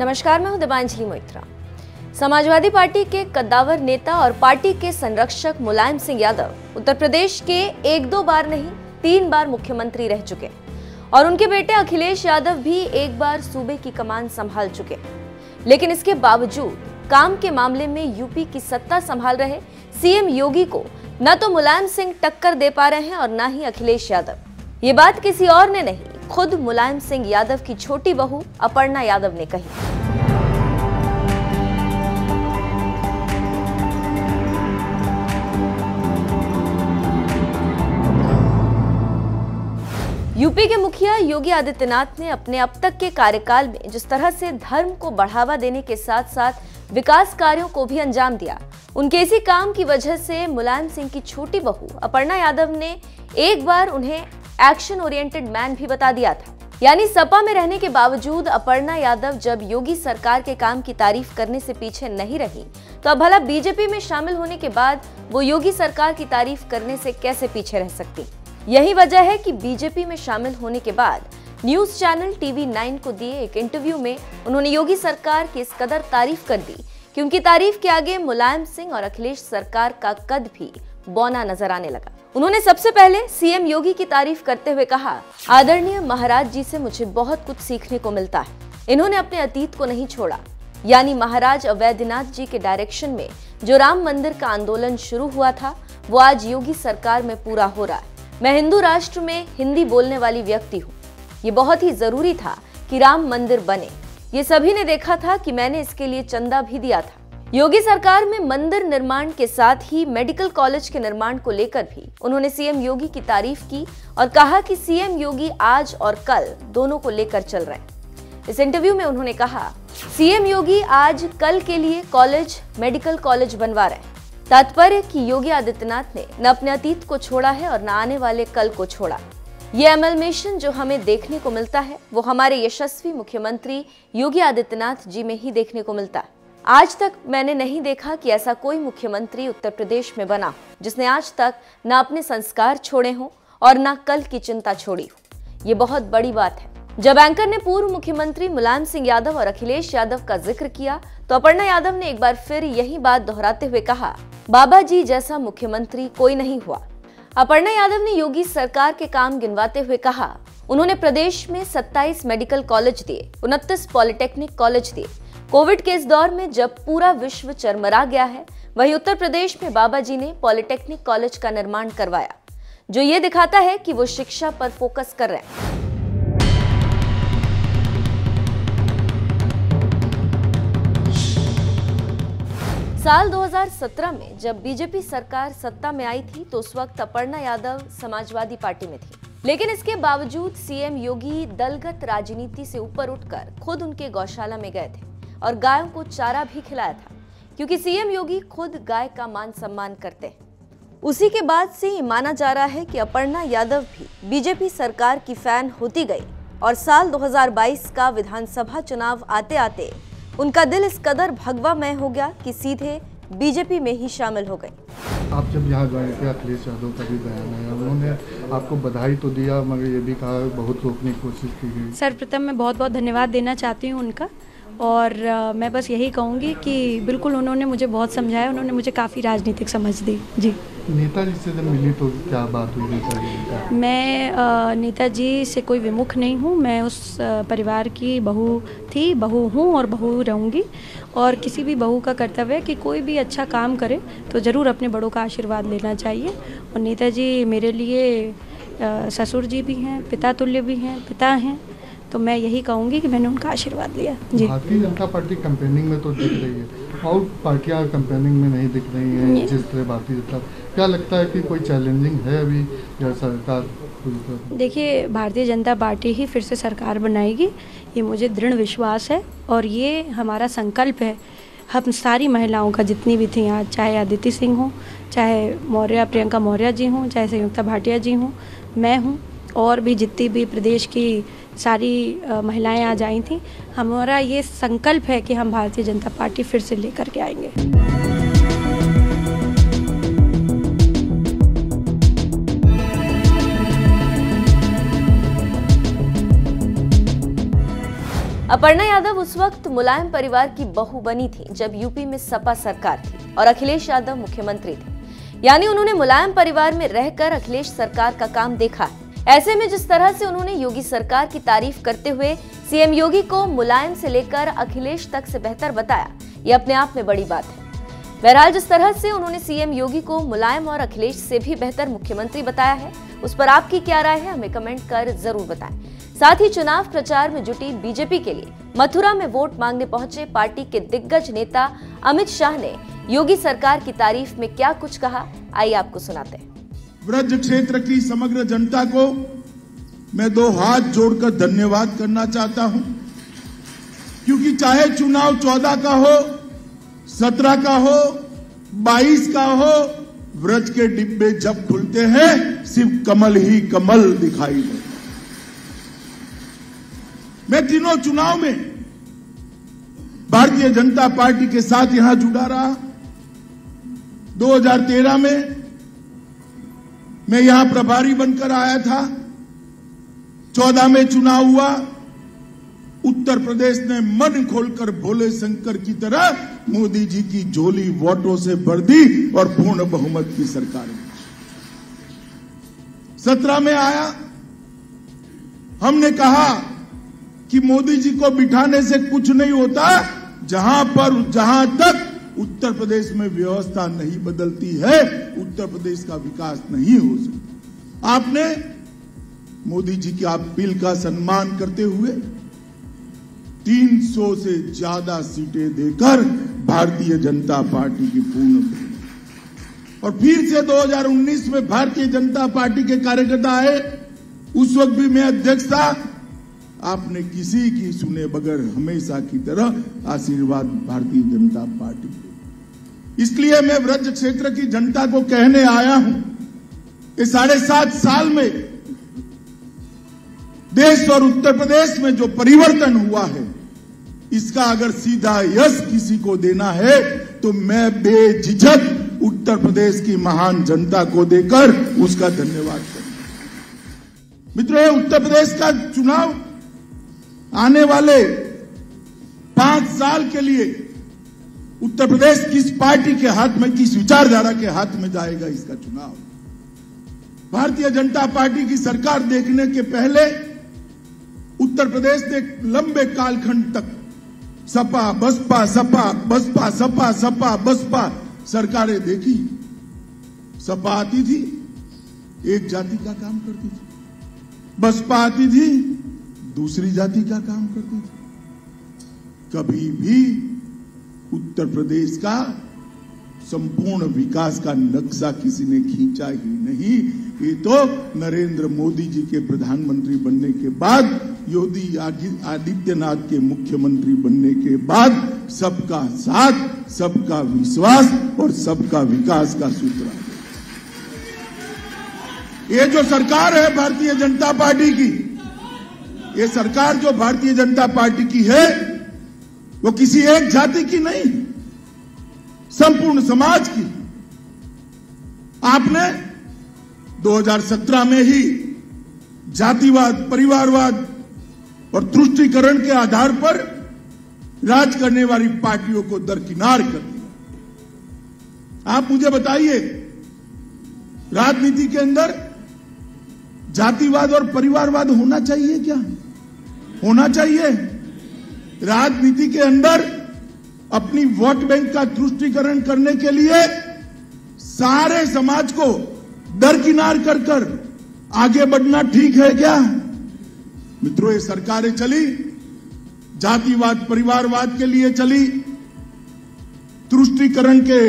नमस्कार, मैं हूं दिबांजलि मोइत्रा। समाजवादी पार्टी के कद्दावर नेता और पार्टी के संरक्षक मुलायम सिंह यादव उत्तर प्रदेश के एक दो बार नहीं 3 बार मुख्यमंत्री रह चुके और उनके बेटे अखिलेश यादव भी एक बार सूबे की कमान संभाल चुके। लेकिन इसके बावजूद काम के मामले में यूपी की सत्ता संभाल रहे सीएम योगी को न तो मुलायम सिंह टक्कर दे पा रहे हैं और न ही अखिलेश यादव। ये बात किसी और ने नहीं, खुद मुलायम सिंह यादव की छोटी बहू अपर्णा यादव ने कही। यूपी के मुखिया योगी आदित्यनाथ ने अपने अब तक के कार्यकाल में जिस तरह से धर्म को बढ़ावा देने के साथ साथ विकास कार्यों को भी अंजाम दिया, उनके इसी काम की वजह से मुलायम सिंह की छोटी बहू अपर्णा यादव ने एक बार उन्हें एक्शन ओरिएंटेड मैन भी बता दिया था। यानी सपा में रहने के बावजूद अपर्णा यादव जब योगी सरकार के काम की तारीफ करने से पीछे नहीं रही, तो अब भला बीजेपी में शामिल होने के बाद वो योगी सरकार की तारीफ करने से कैसे पीछे रह सकती। यही वजह है कि बीजेपी में शामिल होने के बाद न्यूज चैनल टीवी 9 को दिए एक इंटरव्यू में उन्होंने योगी सरकार की इस कदर तारीफ कर दी कि उनकी तारीफ के आगे मुलायम सिंह और अखिलेश सरकार का कद भी बौना नजर आने लगा। उन्होंने सबसे पहले सीएम योगी की तारीफ करते हुए कहा, आदरणीय महाराज जी से मुझे बहुत कुछ सीखने को मिलता है। इन्होंने अपने अतीत को नहीं छोड़ा। यानी महाराज अवैधनाथ जी के डायरेक्शन में जो राम मंदिर का आंदोलन शुरू हुआ था, वो आज योगी सरकार में पूरा हो रहा है। मैं हिंदू राष्ट्र में हिंदी बोलने वाली व्यक्ति हूँ। ये बहुत ही जरूरी था कि राम मंदिर बने। ये सभी ने देखा था कि मैंने इसके लिए चंदा भी दिया था। योगी सरकार में मंदिर निर्माण के साथ ही मेडिकल कॉलेज के निर्माण को लेकर भी उन्होंने सीएम योगी की तारीफ की और कहा कि सीएम योगी आज और कल दोनों को लेकर चल रहे हैं। इस इंटरव्यू में उन्होंने कहा, सीएम योगी आज कल के लिए मेडिकल कॉलेज बनवा रहे हैं। तात्पर्य कि योगी आदित्यनाथ ने न अपने अतीत को छोड़ा है और न आने वाले कल को छोड़ा। ये एमलमेशन जो हमें देखने को मिलता है वो हमारे यशस्वी मुख्यमंत्री योगी आदित्यनाथ जी में ही देखने को मिलता है। आज तक मैंने नहीं देखा कि ऐसा कोई मुख्यमंत्री उत्तर प्रदेश में बना जिसने आज तक न अपने संस्कार छोड़े हों और न कल की चिंता छोड़ी हो। ये बहुत बड़ी बात है। जब एंकर ने पूर्व मुख्यमंत्री मुलायम सिंह यादव और अखिलेश यादव का जिक्र किया तो अपर्णा यादव ने एक बार फिर यही बात दोहराते हुए कहा, बाबा जी जैसा मुख्यमंत्री कोई नहीं हुआ। अपर्णा यादव ने योगी सरकार के काम गिनवाते हुए कहा, उन्होंने प्रदेश में 27 मेडिकल कॉलेज दिए, 29 पॉलिटेक्निक कॉलेज दिए। कोविड के इस दौर में जब पूरा विश्व चरमरा गया है, वहीं उत्तर प्रदेश में बाबा जी ने पॉलिटेक्निक कॉलेज का निर्माण करवाया, जो ये दिखाता है कि वो शिक्षा पर फोकस कर रहे हैं। साल 2017 में जब बीजेपी सरकार सत्ता में आई थी तो उस वक्त अपर्णा यादव समाजवादी पार्टी में थी। लेकिन इसके बावजूद सीएम योगी दलगत राजनीति से ऊपर उठकर खुद उनके गौशाला में गए थे और गायों को चारा भी खिलाया था, क्योंकि सीएम योगी खुद गाय का मान सम्मान करते हैं। उसी के बाद से ये माना जा रहा है कि अपर्णा यादव भी बीजेपी सरकार की फैन होती गई और साल 2022 का विधानसभा चुनाव आते आते उनका दिल इस कदर भगवामय हो गया कि सीधे बीजेपी में ही शामिल हो गए। आप जब यहाँ ज्वाइन किया, अखिलेश यादव का भी बयान है, उन्होंने आपको बधाई तो दिया मगर ये भी कहा बहुत रोकने की कोशिश की गई। सर्वप्रथम मैं बहुत बहुत धन्यवाद देना चाहती हूँ उनका, और मैं बस यही कहूँगी कि बिल्कुल उन्होंने मुझे बहुत समझाया, उन्होंने मुझे काफ़ी राजनीतिक समझ दी। जी, नेताजी से जब मिली तो क्या बात हुई नेताजी? मैं नेताजी से कोई विमुख नहीं हूँ। मैं उस परिवार की बहू थी, बहू हूँ और बहू रहूँगी। और किसी भी बहू का कर्तव्य है कि कोई भी अच्छा काम करे तो ज़रूर अपने बड़ों का आशीर्वाद लेना चाहिए। और नेताजी मेरे लिए ससुर जी भी हैं, पिता तुल्य भी हैं, पिता हैं। तो मैं यही कहूँगी कि मैंने उनका आशीर्वाद लिया। जी, भारतीय जनता पार्टी कैंपेनिंग में तो दिख रही है और पार्टियां कैंपेनिंग में नहीं दिख रही हैं जिस तरह भारतीय जनता, क्या लगता है कि कोई चैलेंजिंग है अभी या सरकार? देखिए, भारतीय जनता पार्टी ही फिर से सरकार बनाएगी, ये मुझे दृढ़ विश्वास है और ये हमारा संकल्प है। हम सारी महिलाओं का, जितनी भी थी आज, चाहे अदिति सिंह हो, चाहे प्रियंका मौर्य जी हों, चाहे संयुक्ता भाटिया जी हों, मैं हूँ, और भी जितनी भी प्रदेश की सारी महिलाएं आज आई थी। हमारा ये संकल्प है कि हम भारतीय जनता पार्टी फिर से लेकर के आएंगे। अपर्णा यादव उस वक्त मुलायम परिवार की बहू बनी थी जब यूपी में सपा सरकार थी और अखिलेश यादव मुख्यमंत्री थे। यानी उन्होंने मुलायम परिवार में रहकर अखिलेश सरकार का काम देखा है। ऐसे में जिस तरह से उन्होंने योगी सरकार की तारीफ करते हुए सीएम योगी को मुलायम से लेकर अखिलेश तक से बेहतर बताया, ये अपने आप में बड़ी बात है। बहरहाल जिस तरह से उन्होंने सीएम योगी को मुलायम और अखिलेश से भी बेहतर मुख्यमंत्री बताया है, उस पर आपकी क्या राय है, हमें कमेंट कर जरूर बताएं। साथ ही चुनाव प्रचार में जुटी बीजेपी के लिए मथुरा में वोट मांगने पहुंचे पार्टी के दिग्गज नेता अमित शाह ने योगी सरकार की तारीफ में क्या कुछ कहा, आइए आपको सुनाते हैं। ब्रज क्षेत्र की समग्र जनता को मैं 2 हाथ जोड़कर धन्यवाद करना चाहता हूं, क्योंकि चाहे चुनाव 14 का हो, 17 का हो, 22 का हो, ब्रज के डिब्बे जब खुलते हैं सिर्फ कमल ही कमल दिखाई देता। मैं तीनों चुनाव में भारतीय जनता पार्टी के साथ यहां जुड़ा रहा। 2013 में मैं यहां प्रभारी बनकर आया था। 14 में चुनाव हुआ। उत्तर प्रदेश ने मन खोलकर भोले शंकर की तरह मोदी जी की झोली वोटों से भर दी और पूर्ण बहुमत की सरकार। 17 में आया, हमने कहा कि मोदी जी को बिठाने से कुछ नहीं होता, जहां तक उत्तर प्रदेश में व्यवस्था नहीं बदलती है, उत्तर प्रदेश का विकास नहीं हो सकता। आपने मोदी जी की अपील का सम्मान करते हुए 300 से ज्यादा सीटें देकर भारतीय जनता पार्टी की पूर्ण, और फिर से 2019 में भारतीय जनता पार्टी के कार्यकर्ता आए। उस वक्त भी मैं अध्यक्ष था। आपने किसी की सुने बगैर हमेशा की तरह आशीर्वाद भारतीय जनता पार्टी को। इसलिए मैं ब्रज क्षेत्र की जनता को कहने आया हूं, ये 7.5 साल में देश और उत्तर प्रदेश में जो परिवर्तन हुआ है, इसका अगर सीधा यश किसी को देना है तो मैं बेझिझक उत्तर प्रदेश की महान जनता को देकर उसका धन्यवाद करूंगा। मित्रों, उत्तर प्रदेश का चुनाव आने वाले 5 साल के लिए उत्तर प्रदेश किस पार्टी के हाथ में, किस विचारधारा के हाथ में जाएगा, इसका चुनाव। भारतीय जनता पार्टी की सरकार देखने के पहले उत्तर प्रदेश ने लंबे कालखंड तक सपा बसपा सपा बसपा सपा सपा बसपा सरकारें देखी। सपा आती थी, एक जाति का काम करती थी, बसपा आती थी, दूसरी जाति का काम करती थी। कभी भी उत्तर प्रदेश का संपूर्ण विकास का नक्शा किसी ने खींचा ही नहीं। ये तो नरेंद्र मोदी जी के प्रधानमंत्री बनने के बाद, योगी आदित्यनाथ के मुख्यमंत्री बनने के बाद सबका साथ, सबका विश्वास और सबका विकास का सूत्र है। ये जो सरकार है भारतीय जनता पार्टी की, ये सरकार जो भारतीय जनता पार्टी की है, वो किसी एक जाति की नहीं, संपूर्ण समाज की। आपने 2017 में ही जातिवाद, परिवारवाद और तुष्टीकरण के आधार पर राज करने वाली पार्टियों को दरकिनार कर दिया। आप मुझे बताइए, राजनीति के अंदर जातिवाद और परिवारवाद होना चाहिए क्या? होना चाहिए। राजनीति के अंदर अपनी वोट बैंक का तुष्टीकरण करने के लिए सारे समाज को दरकिनार कर आगे बढ़ना ठीक है क्या? मित्रों, ये सरकारें चली, जातिवाद परिवारवाद के लिए चली, तुष्टीकरण के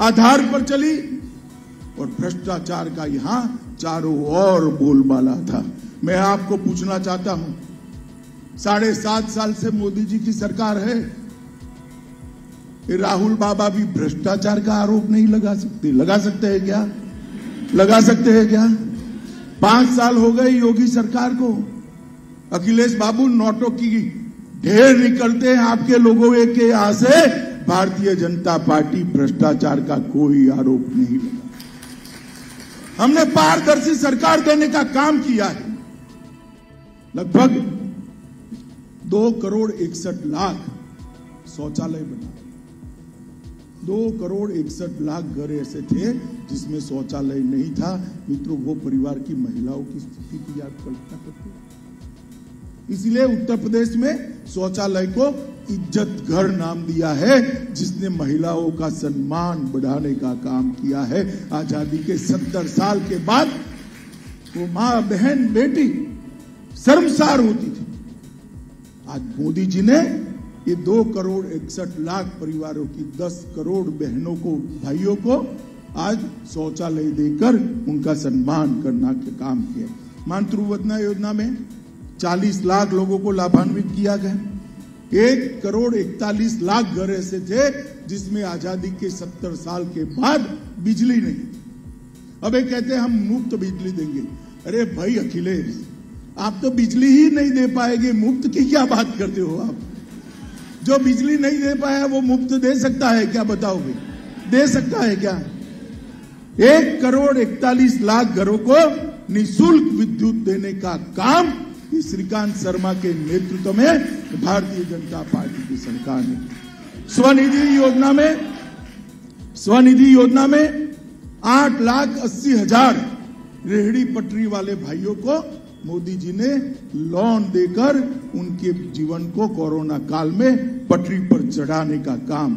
आधार पर चली, और भ्रष्टाचार का यहां चारों ओर बोलबाला था। मैं आपको पूछना चाहता हूं, 7.5 साल से मोदी जी की सरकार है, राहुल बाबा भी भ्रष्टाचार का आरोप नहीं लगा सकते? लगा सकते हैं क्या? लगा सकते हैं क्या? 5 साल हो गए योगी सरकार को। अखिलेश बाबू, नोटों की ढेर निकलते हैं आपके लोगों के यहां से। भारतीय जनता पार्टी भ्रष्टाचार का कोई आरोप नहीं लगा। हमने पारदर्शी सरकार देने का काम किया है। लगभग 2,61,00,000 शौचालय बना। 2,61,00,000 घर ऐसे थे जिसमें शौचालय नहीं था। मित्रों, वो परिवार की महिलाओं की स्थिति की आप कल्पना करते हैं। इसलिए उत्तर प्रदेश में शौचालय को इज्जत घर नाम दिया है, जिसने महिलाओं का सम्मान बढ़ाने का काम किया है। आजादी के 70 साल के बाद वो मां, बहन, बेटी शर्मसार होती थी। आज मोदी जी ने ये 2,61,00,000 परिवारों की 10 करोड़ बहनों को, भाइयों को आज शौचालय देकर उनका सम्मान करना के काम किया। मातृवंदना योजना में 40 लाख लोगों को लाभान्वित किया गया। 1,41,00,000 घर ऐसे थे जिसमें आजादी के 70 साल के बाद बिजली नहीं। अब ये कहते हैं हम मुफ्त बिजली देंगे। अरे भाई अखिलेश, आप तो बिजली ही नहीं दे पाएंगे, मुफ्त की क्या बात करते हो आप? जो बिजली नहीं दे पाया वो मुफ्त दे सकता है क्या? बताओ भाई, दे सकता है क्या? 1,41,00,000 घरों को निःशुल्क विद्युत देने का काम श्रीकांत शर्मा के नेतृत्व में भारतीय जनता पार्टी की सरकार ने। स्वनिधि योजना में 8,80,000 रेहड़ी पटरी वाले भाइयों को मोदी जी ने लोन देकर उनके जीवन को कोरोना काल में पटरी पर चढ़ाने का काम